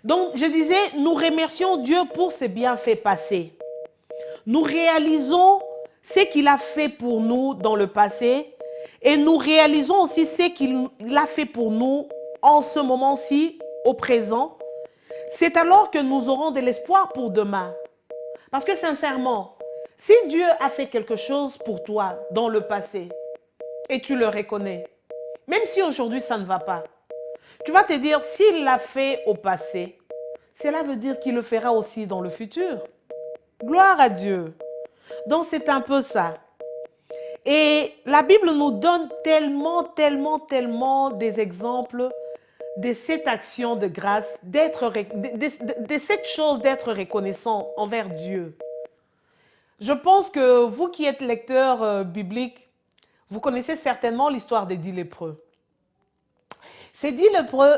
Donc, je disais, nous remercions Dieu pour ses bienfaits passés. Nous réalisons ce qu'il a fait pour nous dans le passé et nous réalisons aussi ce qu'il a fait pour nous en ce moment-ci, au présent. C'est alors que nous aurons de l'espoir pour demain. Parce que sincèrement, si Dieu a fait quelque chose pour toi dans le passé et tu le reconnais, même si aujourd'hui ça ne va pas, tu vas te dire, s'il l'a fait au passé, cela veut dire qu'il le fera aussi dans le futur. Gloire à Dieu. Donc c'est un peu ça. Et la Bible nous donne tellement des exemples de cette action de grâce, de cette chose d'être reconnaissant envers Dieu. Je pense que vous qui êtes lecteur biblique, vous connaissez certainement l'histoire des 10 lépreux. Ces 10 lépreux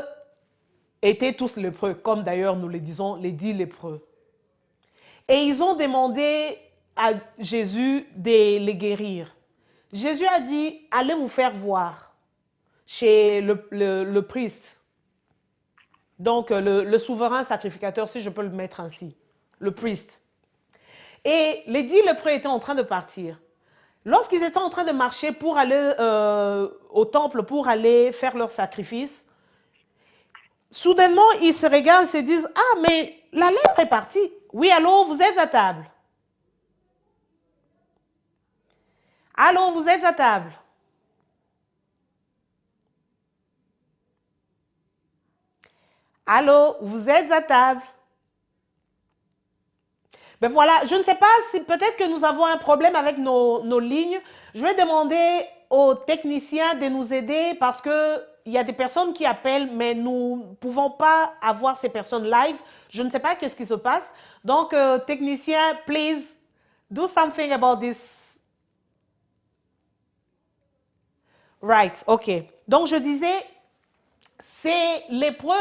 étaient tous lépreux, comme d'ailleurs nous le disons, les 10 lépreux. Et ils ont demandé à Jésus de les guérir. Jésus a dit, allez vous faire voir chez le priest. Donc, le souverain sacrificateur, si je peux le mettre ainsi, le priest. Et les 10 lépreux étaient en train de partir. Lorsqu'ils étaient en train de marcher pour aller au temple, pour aller faire leur sacrifice, soudainement, ils se regardent et se disent, ah, mais la lèpre est partie. Oui, allô, vous êtes à table. Allô, vous êtes à table. Allô, vous êtes à table. Ben voilà, je ne sais pas si peut-être que nous avons un problème avec nos lignes. Je vais demander aux techniciens de nous aider parce que il y a des personnes qui appellent, mais nous ne pouvons pas avoir ces personnes live. Je ne sais pas qu'est-ce qui se passe. Donc, technicien, please, do something about this. Right, ok. Donc, je disais, ces lépreux,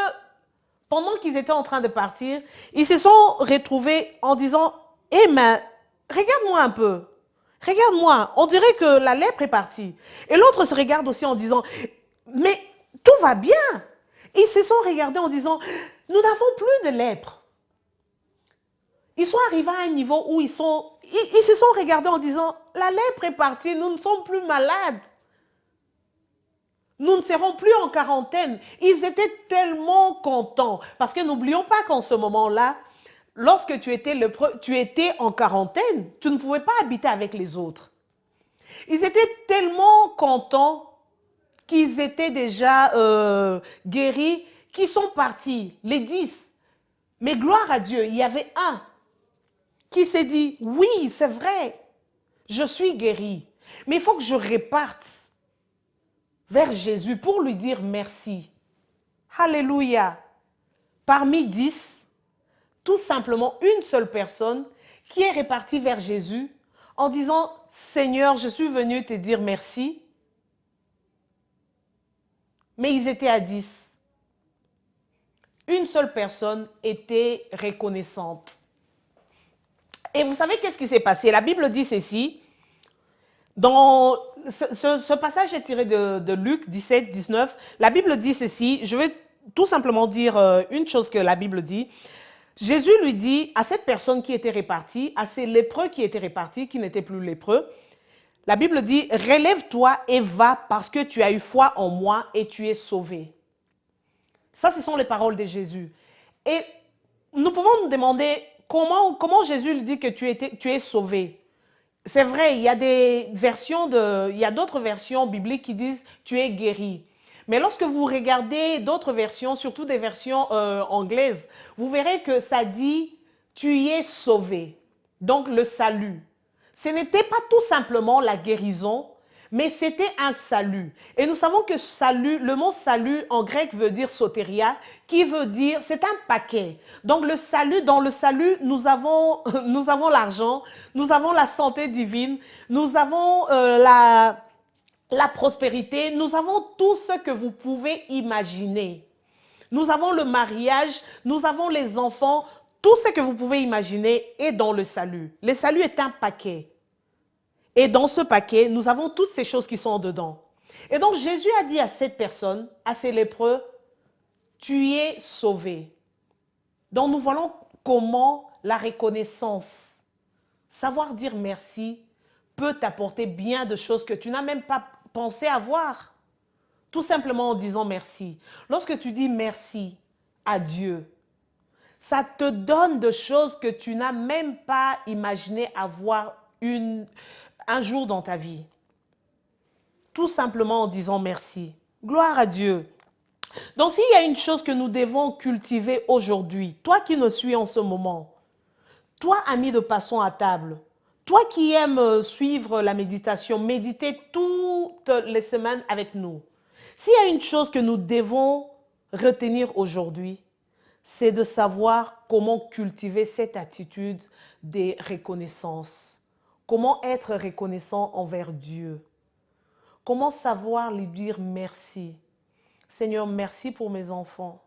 pendant qu'ils étaient en train de partir, ils se sont retrouvés en disant, « Eh, mais regarde-moi un peu. Regarde-moi, on dirait que la lèpre est partie. » Et l'autre se regarde aussi en disant, « Mais tout va bien. » Ils se sont regardés en disant, « Nous n'avons plus de lèpre. » Ils sont arrivés à un niveau où ils se sont regardés en disant, « La lèpre est partie, nous ne sommes plus malades. Nous ne serons plus en quarantaine. » Ils étaient tellement contents. Parce que n'oublions pas qu'en ce moment-là, lorsque tu étais lépreux, tu étais en quarantaine. Tu ne pouvais pas habiter avec les autres. Ils étaient tellement contents qu'ils étaient déjà guéris, qu'ils sont partis, les 10. Mais gloire à Dieu, il y avait un qui s'est dit, oui, c'est vrai, je suis guéri, mais il faut que je reparte vers Jésus pour lui dire merci. Alléluia. Parmi 10, tout simplement une seule personne qui est repartie vers Jésus en disant, Seigneur, je suis venu te dire merci. Mais ils étaient à 10. Une seule personne était reconnaissante. Et vous savez qu'est-ce qui s'est passé? La Bible dit ceci. Dans ce passage est tiré de Luc 17, 19. La Bible dit ceci. Je vais tout simplement dire une chose que la Bible dit. Jésus lui dit à cette personne qui était répartie, à ces lépreux qui étaient répartis, qui n'étaient plus lépreux, la Bible dit, relève-toi et va parce que tu as eu foi en moi et tu es sauvé. Ça, ce sont les paroles de Jésus. Et nous pouvons nous demander comment Jésus lui dit que tu es sauvé. C'est vrai, il y a il y a d'autres versions bibliques qui disent tu es guéri. Mais lorsque vous regardez d'autres versions, surtout des versions anglaises, vous verrez que ça dit tu es sauvé. Donc le salut. Ce n'était pas tout simplement la guérison, mais c'était un salut. Et nous savons que salut, le mot salut en grec veut dire soteria, qui veut dire, c'est un paquet. Donc le salut, dans le salut, nous avons l'argent, nous avons la santé divine, nous avons la prospérité, nous avons tout ce que vous pouvez imaginer. Nous avons le mariage, nous avons les enfants, tout ce que vous pouvez imaginer est dans le salut. Le salut est un paquet. Et dans ce paquet, nous avons toutes ces choses qui sont dedans. Et donc Jésus a dit à cette personne, à ces lépreux, tu es sauvé. Donc nous voyons comment la reconnaissance, savoir dire merci, peut t'apporter bien de choses que tu n'as même pas pensé avoir. Tout simplement en disant merci. Lorsque tu dis merci à Dieu, ça te donne de choses que tu n'as même pas imaginé avoir un jour dans ta vie. Tout simplement en disant merci. Gloire à Dieu. Donc s'il y a une chose que nous devons cultiver aujourd'hui, toi qui nous suis en ce moment, toi ami de Passons à table, toi qui aimes suivre la méditation, méditer toutes les semaines avec nous, s'il y a une chose que nous devons retenir aujourd'hui, c'est de savoir comment cultiver cette attitude de reconnaissance. Comment être reconnaissant envers Dieu? Comment savoir lui dire merci? Seigneur, merci pour mes enfants.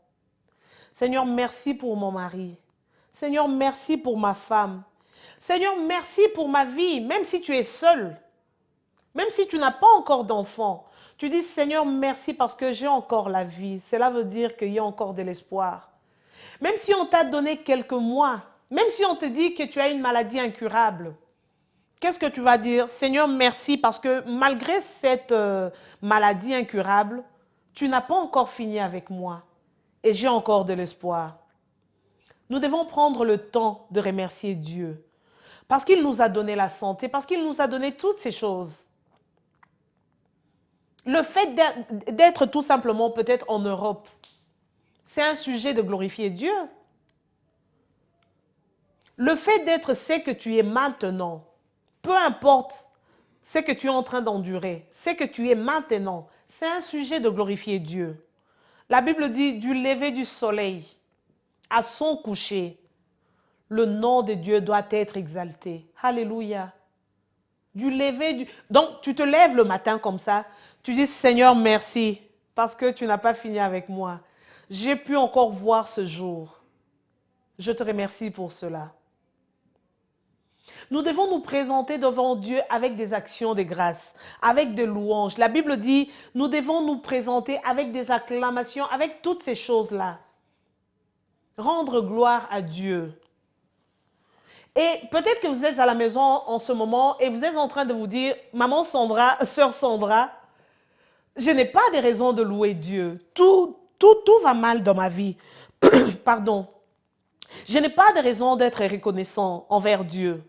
Seigneur, merci pour mon mari. Seigneur, merci pour ma femme. Seigneur, merci pour ma vie, même si tu es seul. Même si tu n'as pas encore d'enfant. Tu dis, Seigneur, merci parce que j'ai encore la vie. Cela veut dire qu'il y a encore de l'espoir. Même si on t'a donné quelques mois, même si on te dit que tu as une maladie incurable, qu'est-ce que tu vas dire? Seigneur, merci parce que malgré cette maladie incurable, tu n'as pas encore fini avec moi et j'ai encore de l'espoir. Nous devons prendre le temps de remercier Dieu parce qu'il nous a donné la santé, parce qu'il nous a donné toutes ces choses. Le fait d'être tout simplement peut-être en Europe, c'est un sujet de glorifier Dieu. Le fait d'être ce que tu es maintenant, peu importe ce que tu es en train d'endurer, ce que tu es maintenant, c'est un sujet de glorifier Dieu. La Bible dit du lever du soleil à son coucher, le nom de Dieu doit être exalté. Alléluia. Donc, tu te lèves le matin comme ça, tu dis Seigneur, merci parce que tu n'as pas fini avec moi. J'ai pu encore voir ce jour. Je te remercie pour cela. Nous devons nous présenter devant Dieu avec des actions de grâce, avec des louanges. La Bible dit, nous devons nous présenter avec des acclamations, avec toutes ces choses-là. Rendre gloire à Dieu. Et peut-être que vous êtes à la maison en ce moment et vous êtes en train de vous dire, maman Sandra, sœur Sandra, je n'ai pas de raison de louer Dieu. Tout va mal dans ma vie. Pardon. Je n'ai pas de raison d'être reconnaissant envers Dieu.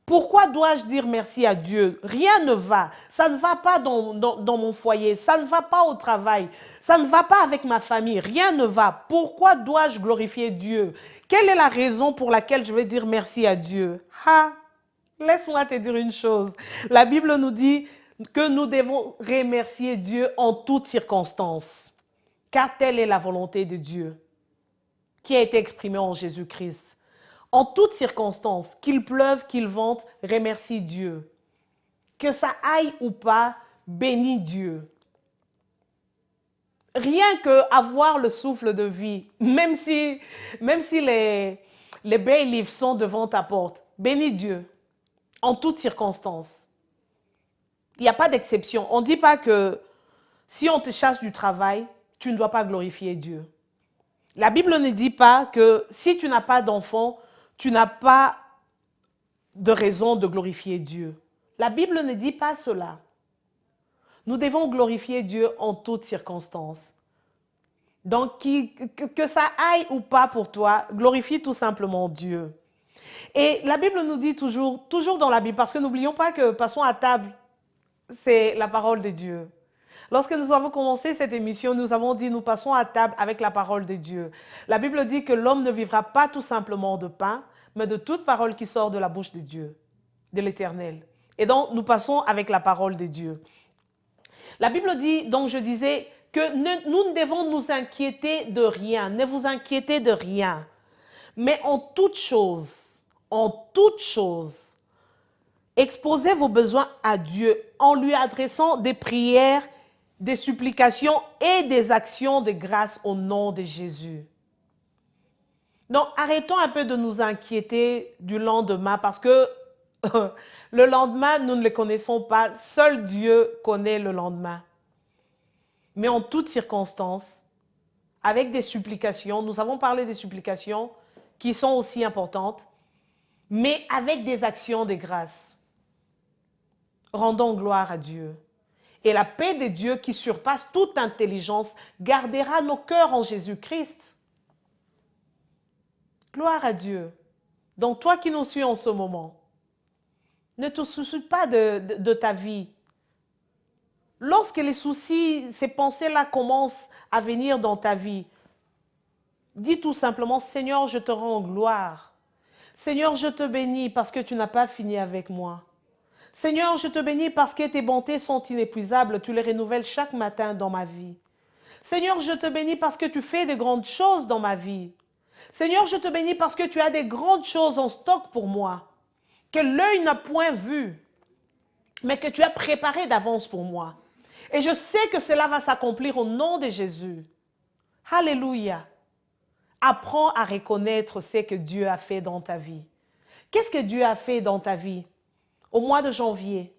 Pourquoi dois-je dire merci à Dieu? Rien ne va. Ça ne va pas dans mon foyer. Ça ne va pas au travail. Ça ne va pas avec ma famille. Rien ne va. Pourquoi dois-je glorifier Dieu? Quelle est la raison pour laquelle je vais dire merci à Dieu? Ah, laisse-moi te dire une chose. La Bible nous dit que nous devons remercier Dieu en toutes circonstances. Car telle est la volonté de Dieu qui a été exprimée en Jésus-Christ. En toutes circonstances, qu'il pleuve, qu'il vente, remercie Dieu. Que ça aille ou pas, bénis Dieu. Rien que avoir le souffle de vie, même si les bailiffs sont devant ta porte, bénis Dieu. En toutes circonstances. Il n'y a pas d'exception. On ne dit pas que si on te chasse du travail, tu ne dois pas glorifier Dieu. La Bible ne dit pas que si tu n'as pas d'enfant, tu n'as pas de raison de glorifier Dieu. La Bible ne dit pas cela. Nous devons glorifier Dieu en toutes circonstances. Donc, que ça aille ou pas pour toi, glorifie tout simplement Dieu. Et la Bible nous dit toujours dans la Bible, parce que n'oublions pas que passons à table, c'est la parole de Dieu. Lorsque nous avons commencé cette émission, nous avons dit nous passons à table avec la parole de Dieu. La Bible dit que l'homme ne vivra pas tout simplement de pain, mais de toute parole qui sort de la bouche de Dieu, de l'Éternel. Et donc, nous passons avec la parole de Dieu. La Bible dit, donc je disais, que nous ne devons nous inquiéter de rien. Ne vous inquiétez de rien. Mais en toute chose, exposez vos besoins à Dieu en lui adressant des prières, des supplications et des actions de grâce au nom de Jésus. Donc, arrêtons un peu de nous inquiéter du lendemain parce que le lendemain, nous ne le connaissons pas. Seul Dieu connaît le lendemain. Mais en toutes circonstances, avec des supplications, nous avons parlé des supplications qui sont aussi importantes, mais avec des actions de grâce. Rendons gloire à Dieu. Et la paix de Dieu qui surpasse toute intelligence gardera nos cœurs en Jésus-Christ. Gloire à Dieu. Donc toi qui nous suis en ce moment, ne te soucie pas de ta vie. Lorsque les soucis, ces pensées-là commencent à venir dans ta vie, dis tout simplement, Seigneur, je te rends gloire. Seigneur, je te bénis parce que tu n'as pas fini avec moi. Seigneur, je te bénis parce que tes bontés sont inépuisables, tu les renouvelles chaque matin dans ma vie. Seigneur, je te bénis parce que tu fais de grandes choses dans ma vie. Seigneur, je te bénis parce que tu as des grandes choses en stock pour moi, que l'œil n'a point vu, mais que tu as préparé d'avance pour moi. Et je sais que cela va s'accomplir au nom de Jésus. Alléluia. Apprends à reconnaître ce que Dieu a fait dans ta vie. Qu'est-ce que Dieu a fait dans ta vie au mois de janvier,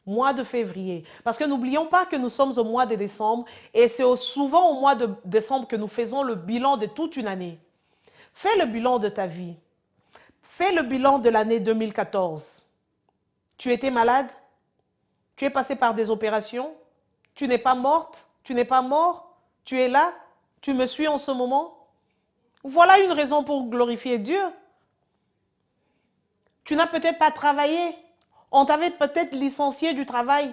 mois de février? Parce que n'oublions pas que nous sommes au mois de décembre et c'est souvent au mois de décembre que nous faisons le bilan de toute une année. Fais le bilan de ta vie. Fais le bilan de l'année 2014. Tu étais malade? Tu es passé par des opérations? Tu n'es pas morte? Tu n'es pas mort? Tu es là? Tu me suis en ce moment? Voilà une raison pour glorifier Dieu. Tu n'as peut-être pas travaillé. On t'avait peut-être licencié du travail.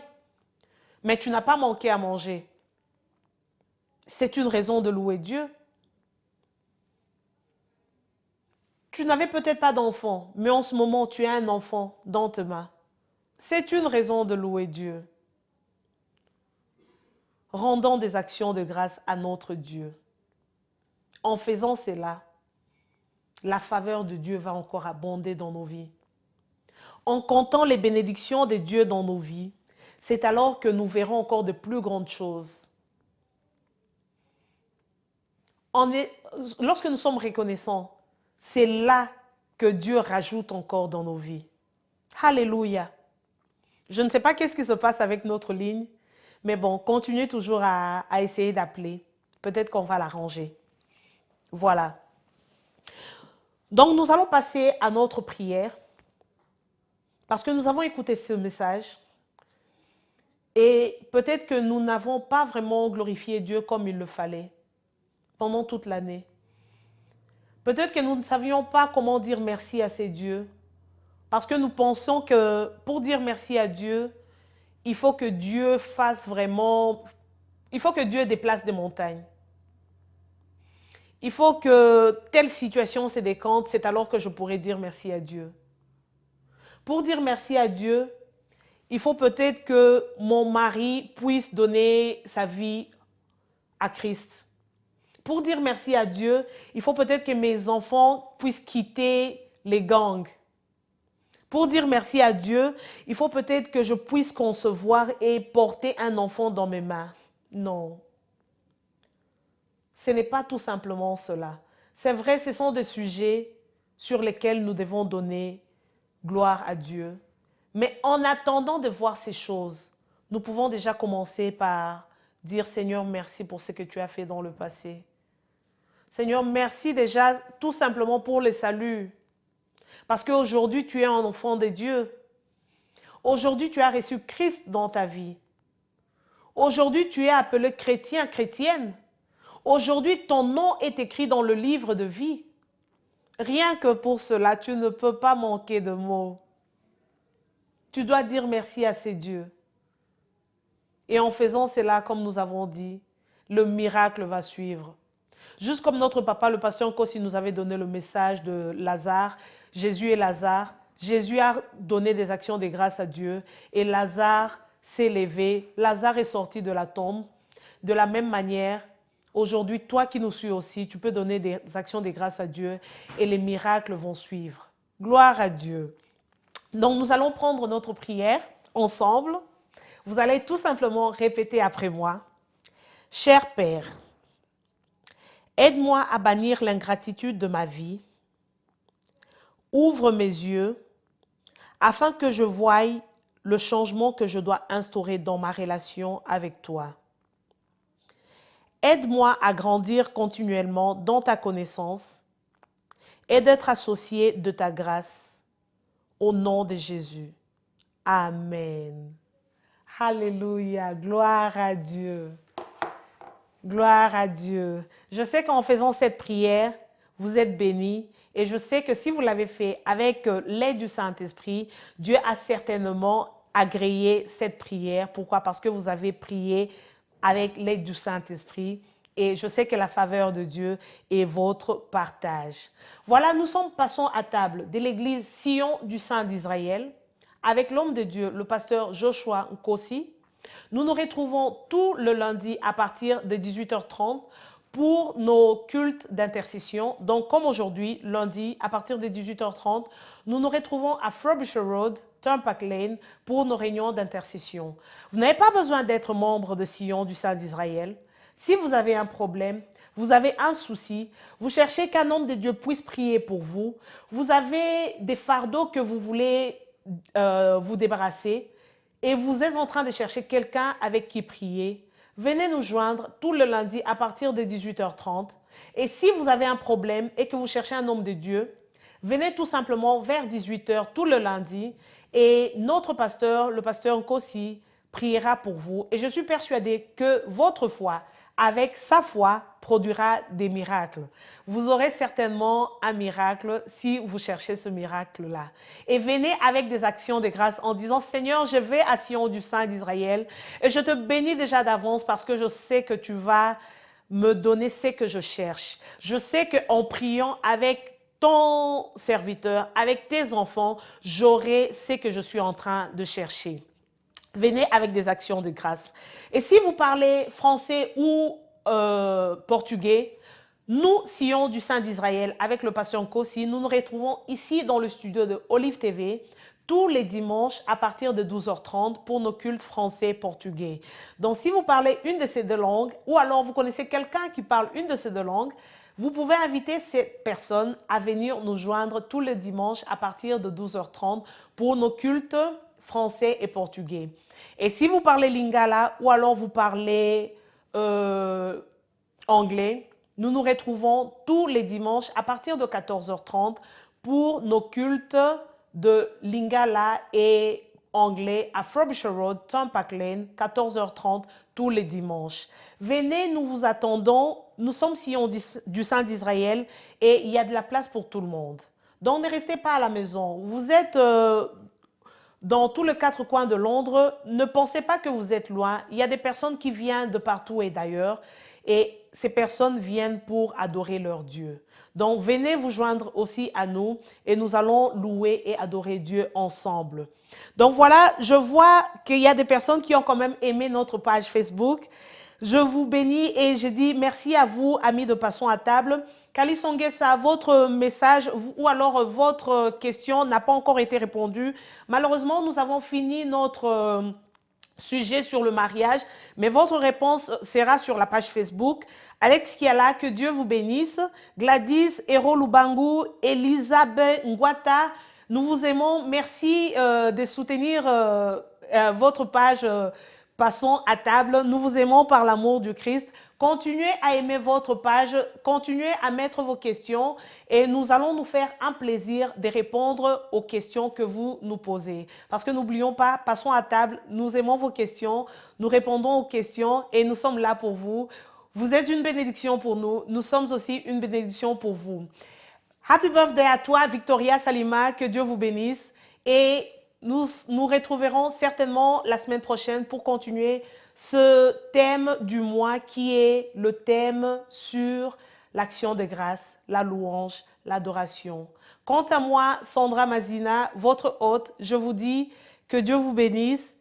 Mais tu n'as pas manqué à manger. C'est une raison de louer Dieu. Tu n'avais peut-être pas d'enfant, mais en ce moment, tu as un enfant dans tes mains. C'est une raison de louer Dieu. Rendons des actions de grâce à notre Dieu. En faisant cela, la faveur de Dieu va encore abonder dans nos vies. En comptant les bénédictions de Dieu dans nos vies, c'est alors que nous verrons encore de plus grandes choses. Lorsque nous sommes reconnaissants, c'est là que Dieu rajoute encore dans nos vies. Alléluia. Je ne sais pas qu'est-ce qui se passe avec notre ligne, mais bon, continuez toujours à essayer d'appeler. Peut-être qu'on va l'arranger. Voilà. Donc, nous allons passer à notre prière parce que nous avons écouté ce message et peut-être que nous n'avons pas vraiment glorifié Dieu comme il le fallait pendant toute l'année. Peut-être que nous ne savions pas comment dire merci à ces dieux Parce que nous pensons que pour dire merci à Dieu, il faut que Dieu fasse vraiment, il faut que Dieu déplace des montagnes. Il faut que telle situation se décante, c'est alors que je pourrai dire merci à Dieu. Pour dire merci à Dieu, il faut peut-être que mon mari puisse donner sa vie à Christ. Pour dire merci à Dieu, il faut peut-être que mes enfants puissent quitter les gangs. Pour dire merci à Dieu, il faut peut-être que je puisse concevoir et porter un enfant dans mes mains. Non. Ce n'est pas tout simplement cela. C'est vrai, ce sont des sujets sur lesquels nous devons donner gloire à Dieu. Mais en attendant de voir ces choses, nous pouvons déjà commencer par dire Seigneur, merci pour ce que tu as fait dans le passé. Seigneur, merci déjà tout simplement pour le salut. Parce qu'aujourd'hui, tu es un enfant de Dieu. Aujourd'hui, tu as reçu Christ dans ta vie. Aujourd'hui, tu es appelé chrétien, chrétienne. Aujourd'hui, ton nom est écrit dans le livre de vie. Rien que pour cela, tu ne peux pas manquer de mots. Tu dois dire merci à ces dieux. Et en faisant cela, comme nous avons dit, le miracle va suivre. Juste comme notre papa, le pasteur Nkossi, nous avait donné le message de Lazare, Jésus et Lazare. Jésus a donné des actions de grâce à Dieu et Lazare s'est levé. Lazare est sorti de la tombe. De la même manière, aujourd'hui, toi qui nous suis aussi, tu peux donner des actions de grâce à Dieu et les miracles vont suivre. Gloire à Dieu. Donc, nous allons prendre notre prière ensemble. Vous allez tout simplement répéter après moi. Cher Père, aide-moi à bannir l'ingratitude de ma vie. Ouvre mes yeux afin que je voie le changement que je dois instaurer dans ma relation avec toi. Aide-moi à grandir continuellement dans ta connaissance et d'être associé de ta grâce. Au nom de Jésus. Amen. Alléluia. Gloire à Dieu. Gloire à Dieu. Je sais qu'en faisant cette prière, vous êtes bénis. Et je sais que si vous l'avez fait avec l'aide du Saint-Esprit, Dieu a certainement agréé cette prière. Pourquoi? Parce que vous avez prié avec l'aide du Saint-Esprit. Et je sais que la faveur de Dieu est votre partage. Voilà, passons à table de l'église Sion du Saint d'Israël avec l'homme de Dieu, le pasteur Joshua Nkossi. Nous nous retrouvons tout le lundi à partir de 18h30 pour nos cultes d'intercession. Donc, comme aujourd'hui, lundi, à partir de 18h30, nous nous retrouvons à Frobisher Road, Turnpike Lane, pour nos réunions d'intercession. Vous n'avez pas besoin d'être membre de Sion du Saint d'Israël. Si vous avez un problème, vous avez un souci, vous cherchez qu'un homme de Dieu puisse prier pour vous, vous avez des fardeaux que vous voulez vous débarrasser et vous êtes en train de chercher quelqu'un avec qui prier, venez nous joindre tout le lundi à partir de 18h30. Et si vous avez un problème et que vous cherchez un homme de Dieu, venez tout simplement vers 18h tout le lundi et notre pasteur, le pasteur Nkossi, priera pour vous. Et je suis persuadée que votre foi, avec sa foi, produira des miracles. Vous aurez certainement un miracle si vous cherchez ce miracle-là. Et venez avec des actions de grâce en disant, Seigneur, je vais à Sion du Saint d'Israël et je te bénis déjà d'avance parce que je sais que tu vas me donner ce que je cherche. Je sais qu'en priant avec ton serviteur, avec tes enfants, j'aurai ce que je suis en train de chercher. Venez avec des actions de grâce. Et si vous parlez français ou portugais, nous, Sion du Saint d'Israël, avec le pasteur Nkossi, nous nous retrouvons ici dans le studio de Olive TV tous les dimanches à partir de 12h30 pour nos cultes français et portugais. Donc, si vous parlez une de ces deux langues ou alors vous connaissez quelqu'un qui parle une de ces deux langues, vous pouvez inviter cette personne à venir nous joindre tous les dimanches à partir de 12h30 pour nos cultes français et portugais. Et si vous parlez lingala ou alors vous parlez anglais, nous nous retrouvons tous les dimanches à partir de 14h30 pour nos cultes de lingala et anglais à Frobisher Road, Turnpike Lane, 14h30 tous les dimanches. Venez, nous vous attendons. Nous sommes Sion du Saint d'Israël et il y a de la place pour tout le monde. Donc, ne restez pas à la maison. Vous êtes dans tous les 4 coins de Londres. Ne pensez pas que vous êtes loin. Il y a des personnes qui viennent de partout et d'ailleurs. Et ces personnes viennent pour adorer leur Dieu. Donc, venez vous joindre aussi à nous et nous allons louer et adorer Dieu ensemble. Donc, voilà, je vois qu'il y a des personnes qui ont quand même aimé notre page Facebook. Je vous bénis et je dis merci à vous, amis de Passons à table. Kali Songesa, votre message ou alors votre question n'a pas encore été répondue. Malheureusement, nous avons fini notre sujet sur le mariage, mais votre réponse sera sur la page Facebook. Alex Kiala, que Dieu vous bénisse. Gladys, Hero Lubangu, Elisabeth Ngwata, nous vous aimons. Merci de soutenir votre page Passons à table. Nous vous aimons par l'amour du Christ. Continuez à aimer votre page, continuez à mettre vos questions et nous allons nous faire un plaisir de répondre aux questions que vous nous posez. Parce que n'oublions pas, Passons à table, nous aimons vos questions, nous répondons aux questions et nous sommes là pour vous. Vous êtes une bénédiction pour nous, nous sommes aussi une bénédiction pour vous. Happy birthday à toi, Victoria Salima, que Dieu vous bénisse et nous nous retrouverons certainement la semaine prochaine pour continuer ce thème du mois qui est le thème sur l'action de grâce, la louange, l'adoration. Quant à moi, Sandra Mazina, votre hôte, je vous dis que Dieu vous bénisse,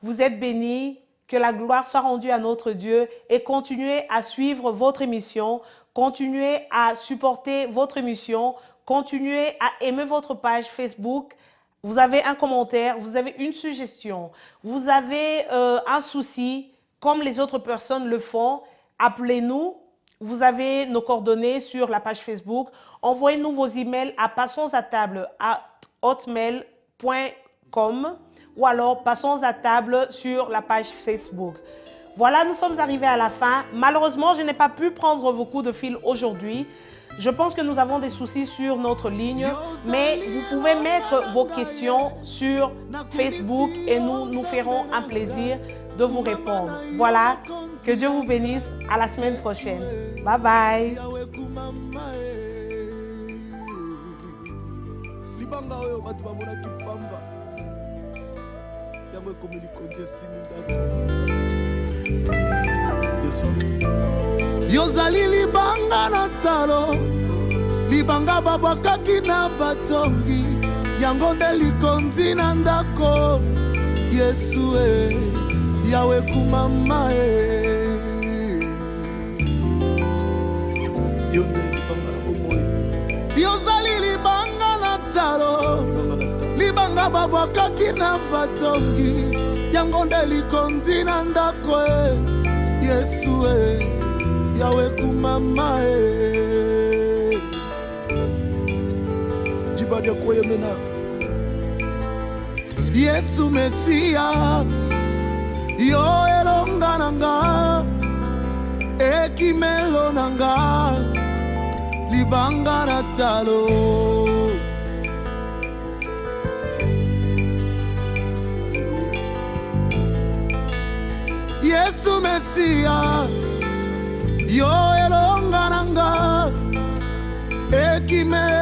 vous êtes bénis, que la gloire soit rendue à notre Dieu et continuez à suivre votre émission, continuez à supporter votre émission, continuez à aimer votre page Facebook. Vous avez un commentaire, vous avez une suggestion, vous avez un souci, comme les autres personnes le font, appelez-nous. Vous avez nos coordonnées sur la page Facebook. Envoyez-nous vos emails à passonsatable@hotmail.com ou alors passons à table sur la page Facebook. Voilà, nous sommes arrivés à la fin. Malheureusement, je n'ai pas pu prendre vos coups de fil aujourd'hui. Je pense que nous avons des soucis sur notre ligne, mais vous pouvez mettre vos questions sur Facebook et nous ferons un plaisir de vous répondre. Voilà, que Dieu vous bénisse. À la semaine prochaine. Bye bye. Yozali libanga na talo, libanga babakaki na batongi, yango nde likonzi na ndako. Yesu yawe kumama yonde libanga na bomoyi. Yozali libanga na talo, libanga babakaki na batongi, yango nde likonzi na ndako. Yesu yawe kumama jibadia koye mena. Yesu Mesia yo elonga nanga ekimelo nanga libanga na talo. Yesu Mesia yo elonga nanga ekime